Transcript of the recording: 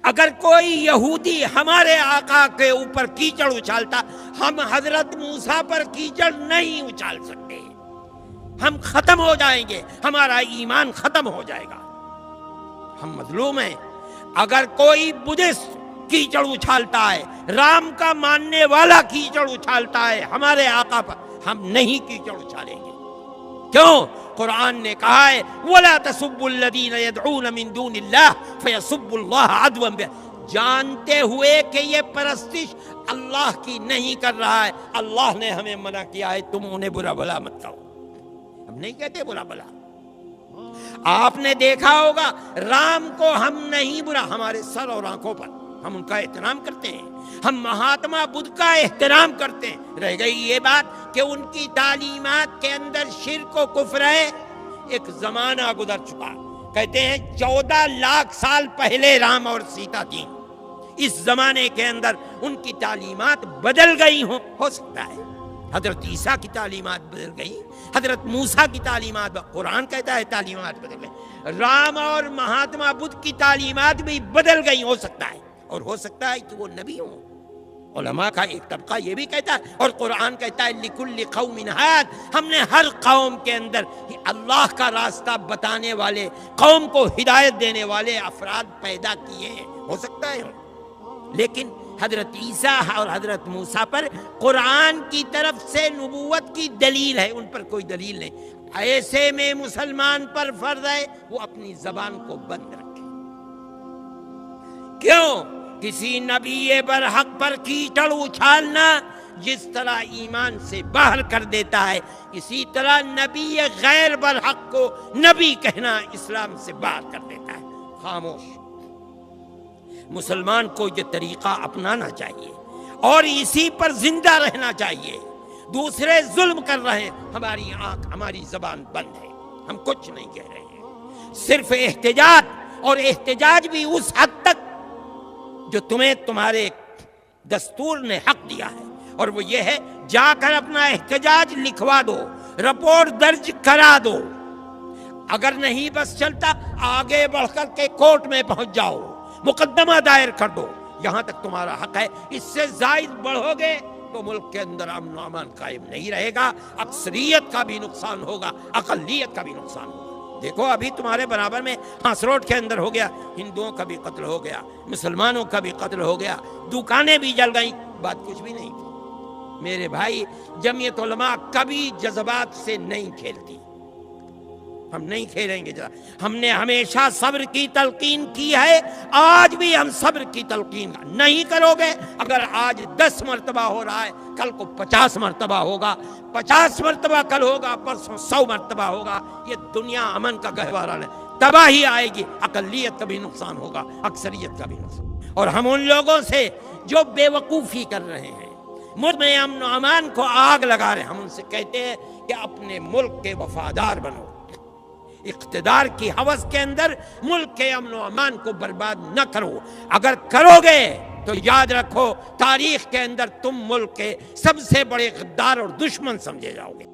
اگر کوئی یہودی ہمارے آقا کے اوپر کیچڑ اچھالتا، ہم حضرت موسیٰ پر کیچڑ نہیں اچھال سکتے، ہم ختم ہو جائیں گے، ہمارا ایمان ختم ہو جائے گا، ہم مظلوم ہیں۔ اگر کوئی بدھسٹ کیچڑ اچھالتا ہے، رام کا ماننے والا کیچڑ اچھالتا ہے ہمارے آقا پر، ہم نہیں کیچڑ اچھالیں گے۔ کیوں؟ قرآن نے کہا ہے وَلَا تَسُبُّوا الَّذِينَ يَدْعُونَ مِن دُونِ اللَّهِ فَيَسُبُّوا اللَّهَ عَدْوًا، جانتے ہوئے کہ یہ پرستش اللہ کی نہیں کر رہا ہے، اللہ نے ہمیں منع کیا ہے تم انہیں برا بھلا مت کہو، ہم نہیں کہتے برا بھلا۔ آپ نے دیکھا ہوگا رام کو ہم نہیں برا، ہمارے سر اور آنکھوں پر ہم ان کا احترام کرتے ہیں، ہم مہاتما بدھ کا احترام کرتے ہیں۔ رہ گئی یہ بات کہ ان کی تعلیمات کے اندر شرک و کفر ہے۔ ایک زمانہ گزر چکا، کہتے ہیں 14 لاکھ سال پہلے رام اور سیتا تھی، اس زمانے کے اندر ان کی تعلیمات بدل گئی ہوں، ہو سکتا ہے حضرت عیسیٰ کی تعلیمات بدل گئی، حضرت موسیٰ کی تعلیمات، قرآن کہتا ہے تعلیمات بدل گئی، رام اور مہاتما بدھ کی تعلیمات بھی بدل گئی، ہو سکتا ہے، اور ہو سکتا ہے کہ وہ نبی ہوں۔ علماء کا ایک طبقہ یہ بھی کہتا ہے، اور قرآن کہتا ہے لِكُلِّ قَوْمٍ هَادٍ، ہم نے ہر قوم کے اندر اللہ کا راستہ بتانے والے، قوم کو ہدایت دینے والے افراد پیدا کیے ہیں، ہو سکتا ہے۔ لیکن حضرت عیسیٰ اور حضرت موسیٰ پر قرآن کی طرف سے نبوت کی دلیل ہے، ان پر کوئی دلیل نہیں۔ ایسے میں مسلمان پر فرض ہے وہ اپنی زبان کو بند رکھے۔ کیوں؟ کسی نبی برحق پر کیچڑ اچھالنا جس طرح ایمان سے باہر کر دیتا ہے، اسی طرح نبی غیر برحق کو نبی کہنا اسلام سے باہر کر دیتا ہے۔ خاموش۔ مسلمان کو یہ طریقہ اپنانا چاہیے اور اسی پر زندہ رہنا چاہیے۔ دوسرے ظلم کر رہے ہیں، ہماری آنکھ، ہماری زبان بند ہے، ہم کچھ نہیں کہہ رہے ہیں، صرف احتجاج، اور احتجاج بھی اس حد تک جو تمہیں تمہارے دستور نے حق دیا ہے، اور وہ یہ ہے جا کر اپنا احتجاج لکھوا دو، رپورٹ درج کرا دو۔ اگر نہیں بس چلتا آگے بڑھ کر کے کورٹ میں پہنچ جاؤ، مقدمہ دائر کر دو، یہاں تک تمہارا حق ہے۔ اس سے زائد بڑھو گے تو ملک کے اندر امن و امان قائم نہیں رہے گا، اکثریت کا بھی نقصان ہوگا، اقلیت کا بھی نقصان ہوگا۔ دیکھو ابھی تمہارے برابر میں ہانسروڈ کے اندر ہو گیا، ہندوؤں کا بھی قتل ہو گیا، مسلمانوں کا بھی قتل ہو گیا، دکانیں بھی جل گئیں، بات کچھ بھی نہیں تھی۔ میرے بھائی، جمعیت علماء کبھی جذبات سے نہیں کھیلتی، ہم نہیں کھیلیں گے۔ ہم نے ہمیشہ صبر کی تلقین کی ہے، آج بھی ہم صبر کی تلقین نہیں کرو گے۔ اگر آج 10 مرتبہ ہو رہا ہے، کل کو 50 مرتبہ ہوگا، 50 مرتبہ کل ہوگا، پرسوں 100 مرتبہ ہوگا، یہ دنیا امن کا گہوارہ ہے، تباہی آئے گی، اقلیت کا بھی نقصان ہوگا، اکثریت کا بھی نقصان۔ اور ہم ان لوگوں سے جو بے وقوفی کر رہے ہیں، ملک میں امن و امان کو آگ لگا رہے ہیں، ہم ان سے کہتے ہیں کہ اپنے ملک کے وفادار بنو، اقتدار کی ہوس کے اندر ملک کے امن و امان کو برباد نہ کرو۔ اگر کرو گے تو یاد رکھو تاریخ کے اندر تم ملک کے سب سے بڑے غدار اور دشمن سمجھے جاؤ گے۔